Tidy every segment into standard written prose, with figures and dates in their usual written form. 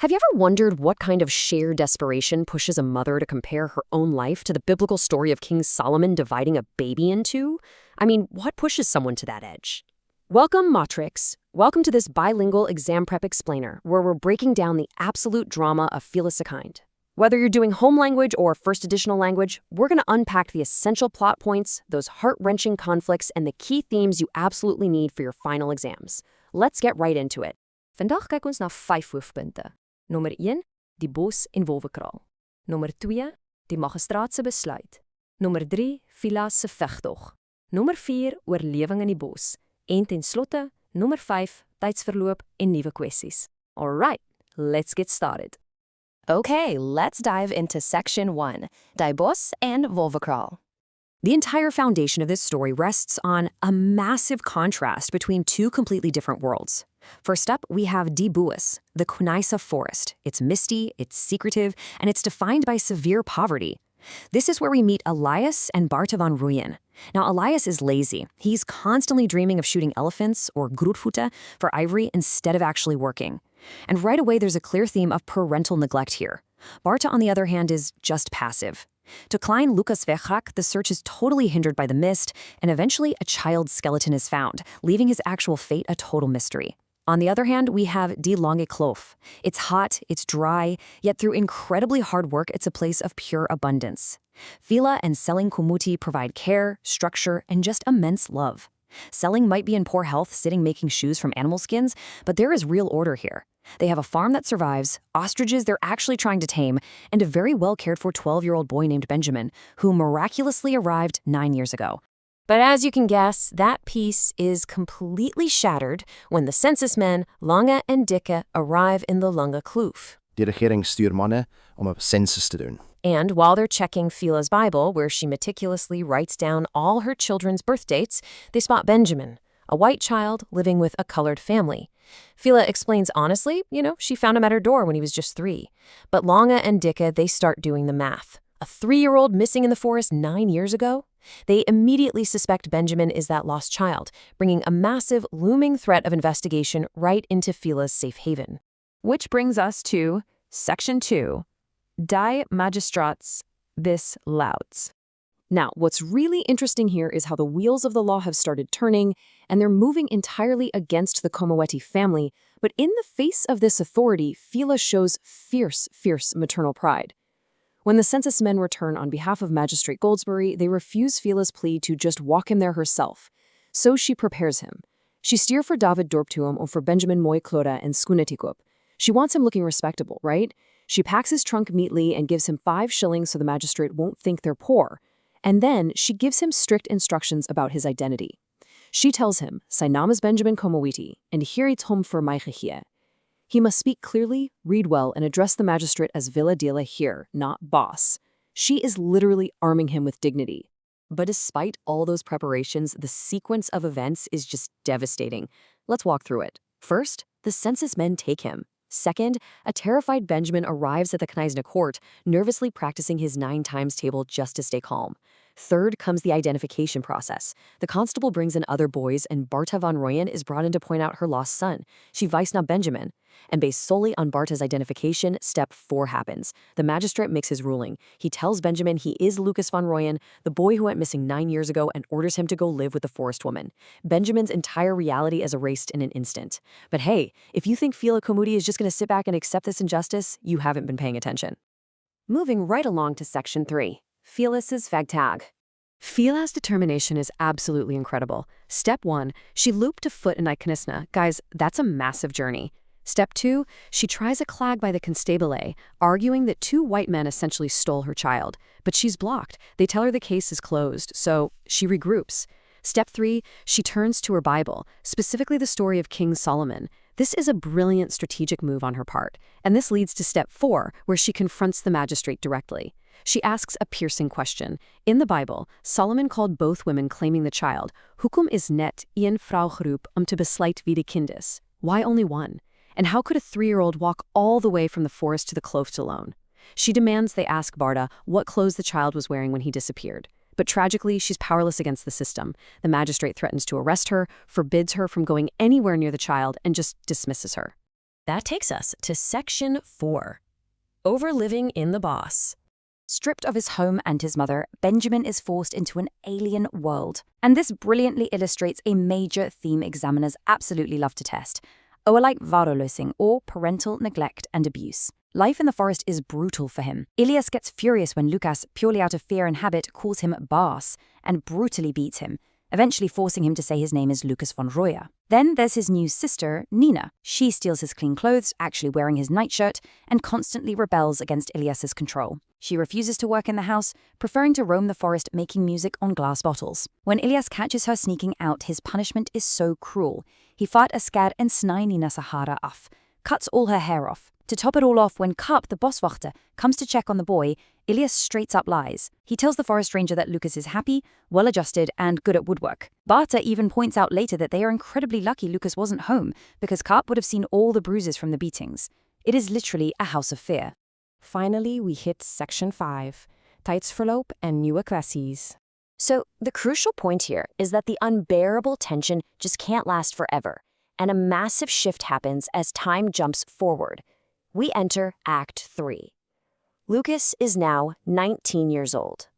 Have you ever wondered what kind of sheer desperation pushes a mother to compare her own life to the biblical story of King Solomon dividing a baby in two? I mean, what pushes someone to that edge? Welcome, Matrix. Welcome to this bilingual exam prep explainer, where we're breaking down the absolute drama of Fiela. Whether you're doing home language or first additional language, we're going to unpack the essential plot points, those heart-wrenching conflicts, and the key themes you absolutely need for your final exams. Let's get right into it. Vandag kyk ons na 5 hoofpunte. Nommer 1, die bos en wolwekraal. Nommer 2, die magistraat se besluit. Nommer 3, Fiela se vegtog. Nommer 4, oorlewing in die bos. En ten slotte, nommer 5, tydsverloop en nuwe kwessies. Alright, let's get started. Okay, let's dive into section 1, die bos en wolwekraal. The entire foundation of this story rests on a massive contrast between two completely different worlds. First up, we have Die Boos, the Kunaisa forest. It's misty, it's secretive, and it's defined by severe poverty. This is where we meet Elias and Barta van Rooyen. Now, Elias is lazy. He's constantly dreaming of shooting elephants, or grootvoete, for ivory instead of actually working. And right away, there's a clear theme of parental neglect here. Barta, on the other hand, is just passive. To Klein Lucas Vechrak, the search is totally hindered by the mist, and eventually a child's skeleton is found, leaving his actual fate a total mystery. On the other hand, we have Die Lange Kloof. It's hot, it's dry, yet through incredibly hard work, it's a place of pure abundance. Fiela and Selling Kumuti provide care, structure, and just immense love. Selling might be in poor health, sitting making shoes from animal skins, but there is real order here. They have a farm that survives, ostriches they're actually trying to tame, and a very well-cared-for 12-year-old boy named Benjamin, who miraculously arrived 9 years ago. But as you can guess, that peace is completely shattered when the censusmen, Lange en Dikke, arrive in the Lange Kloof. Die regering stuur manne om 'n census te doen. And while they're checking Fiela's Bible, where she meticulously writes down all her children's birth dates, they spot Benjamin, a white child living with a colored family. Fiela explains honestly, she found him at her door when he was just 3. But Lange and Dikke, they start doing the math. A 3-year-old missing in the forest 9 years ago? They immediately suspect Benjamin is that lost child, bringing a massive, looming threat of investigation right into Fiela's safe haven. Which brings us to Section 2, Die Magistrats bis Louds. Now, what's really interesting here is how the wheels of the law have started turning, and they're moving entirely against the Komaweti family, but in the face of this authority, Fiela shows fierce maternal pride. When the census men return on behalf of Magistrate Goldsbury, they refuse Fiela's plea to just walk him there herself. So she prepares him. She steer for David Dorptuum or for Benjamin Moy Klora and Skunetikop. She wants him looking respectable, right? She packs his trunk neatly and gives him 5 shillings so the magistrate won't think they're poor. And then she gives him strict instructions about his identity. She tells him, "Sy naam is Benjamin Komawiti, and hier iets hom vir my gegee." He must speak clearly, read well, and address the magistrate as Villa Dela here, not boss. She is literally arming him with dignity. But despite all those preparations, the sequence of events is just devastating. Let's walk through it. First, the census men take him. Second, a terrified Benjamin arrives at the Kneisner court, nervously practicing his 9 times table just to stay calm. Third comes the identification process. The constable brings in other boys, and Barta van Rooyen is brought in to point out her lost son. She weist nach Benjamin. And based solely on Barta's identification, step 4 happens. The magistrate makes his ruling. He tells Benjamin he is Lucas van Rooyen, the boy who went missing 9 years ago, and orders him to go live with the forest woman. Benjamin's entire reality is erased in an instant. But hey, if you think Fiela Komudi is just going to sit back and accept this injustice, you haven't been paying attention. Moving right along to Section 3. Fiela's Vagtag. Fiela's determination is absolutely incredible. Step 1, she looped to foot in Icanisna. Guys, that's a massive journey. Step 2, she tries a clag by the constabule, arguing that 2 white men essentially stole her child. But she's blocked. They tell her the case is closed, so she regroups. Step 3, she turns to her Bible, specifically the story of King Solomon. This is a brilliant strategic move on her part. And this leads to Step 4, where she confronts the magistrate directly. She asks a piercing question. In the Bible, Solomon called both women claiming the child, "Hoekom is net een vrou geroep om te besluit wie de kind is?" Why only one? And how could a 3-year-old walk all the way from the forest to the kloofs alone? She demands they ask Barta what clothes the child was wearing when he disappeared. But tragically, she's powerless against the system. The magistrate threatens to arrest her, forbids her from going anywhere near the child, and just dismisses her. That takes us to Section 4. Overliving in the Boss. Stripped of his home and his mother, Benjamin is forced into an alien world. And this brilliantly illustrates a major theme examiners absolutely love to test: oerlijk verwaarlosing, or parental neglect and abuse. Life in the forest is brutal for him. Elias gets furious when Lucas, purely out of fear and habit, calls him Baas and brutally beats him, eventually forcing him to say his name is Lucas von Roya. Then there's his new sister, Nina. She steals his clean clothes, actually wearing his nightshirt, and constantly rebels against Elias's control. She refuses to work in the house, preferring to roam the forest making music on glass bottles. When Elias catches her sneaking out, his punishment is so cruel. He vaart 'n skar en sny Nina se hare af, cuts all her hair off. To top it all off, when Kap, the boswachter, comes to check on the boy, Elias straight up lies. He tells the forest ranger that Lucas is happy, well-adjusted, and good at woodwork. Bata even points out later that they are incredibly lucky Lucas wasn't home, because Kap would have seen all the bruises from the beatings. It is literally a house of fear. Finally, we hit Section 5, tijdsverloop en nieuwe kwesties. So, the crucial point here is that the unbearable tension just can't last forever, and a massive shift happens as time jumps forward. We enter Act 3. Lucas is now 19 years old.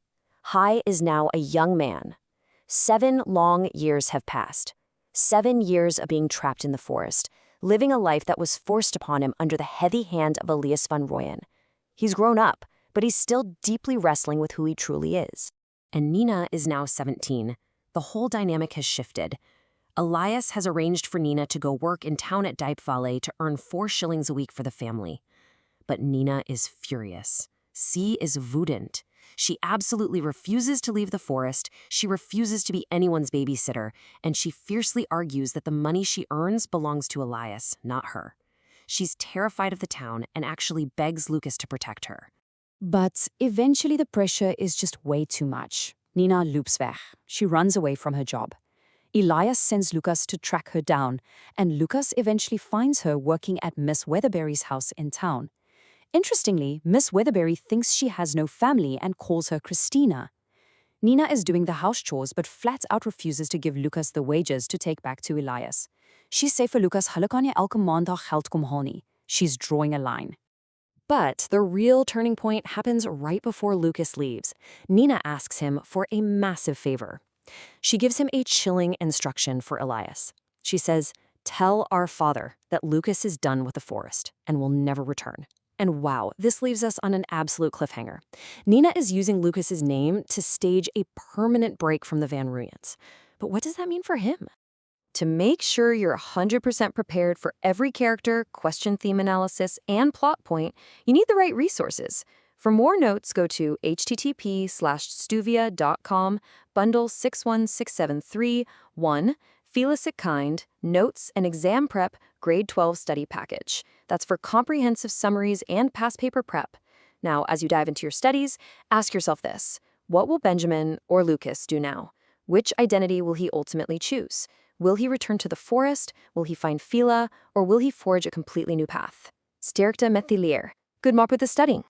Hai is now a young man. 7 long years have passed. 7 years of being trapped in the forest, living a life that was forced upon him under the heavy hand of Elias van Rooyen. He's grown up, but he's still deeply wrestling with who he truly is. And Nina is now 17. The whole dynamic has shifted. Elias has arranged for Nina to go work in town at Diepvalle to earn 4 shillings a week for the family. But Nina is furious. Sie is woedend. She absolutely refuses to leave the forest, she refuses to be anyone's babysitter, and she fiercely argues that the money she earns belongs to Elias, not her. She's terrified of the town and actually begs Lucas to protect her. But eventually the pressure is just way too much. Nina loops weg. She runs away from her job. Elias sends Lucas to track her down, and Lucas eventually finds her working at Miss Weatherberry's house in town. Interestingly, Miss Weatherberry thinks she has no family and calls her Christina. Nina is doing the house chores but flat out refuses to give Lucas the wages to take back to Elias. She sê vir Lucas hulle kan nie elke maandag geld kom haal nie. She's drawing a line. But the real turning point happens right before Lucas leaves. Nina asks him for a massive favor. She gives him a chilling instruction for Elias. She says, "Tell our father that Lucas is done with the forest and will never return." And wow, this leaves us on an absolute cliffhanger. Nina is using Lucas's name to stage a permanent break from the Van Rooyens. But what does that mean for him? To make sure you're 100% prepared for every character, question theme analysis, and plot point, you need the right resources. For more notes, go to http:/stuvia.com, bundle 61673-1, Fiela Sick Kind, Notes and Exam Prep, Grade 12 Study Package. That's for comprehensive summaries and past paper prep. Now, as you dive into your studies, ask yourself this: what will Benjamin or Lucas do now? Which identity will he ultimately choose? Will he return to the forest? Will he find Fiela? Or will he forge a completely new path? Sterkte met die leer. Good mop with the studying.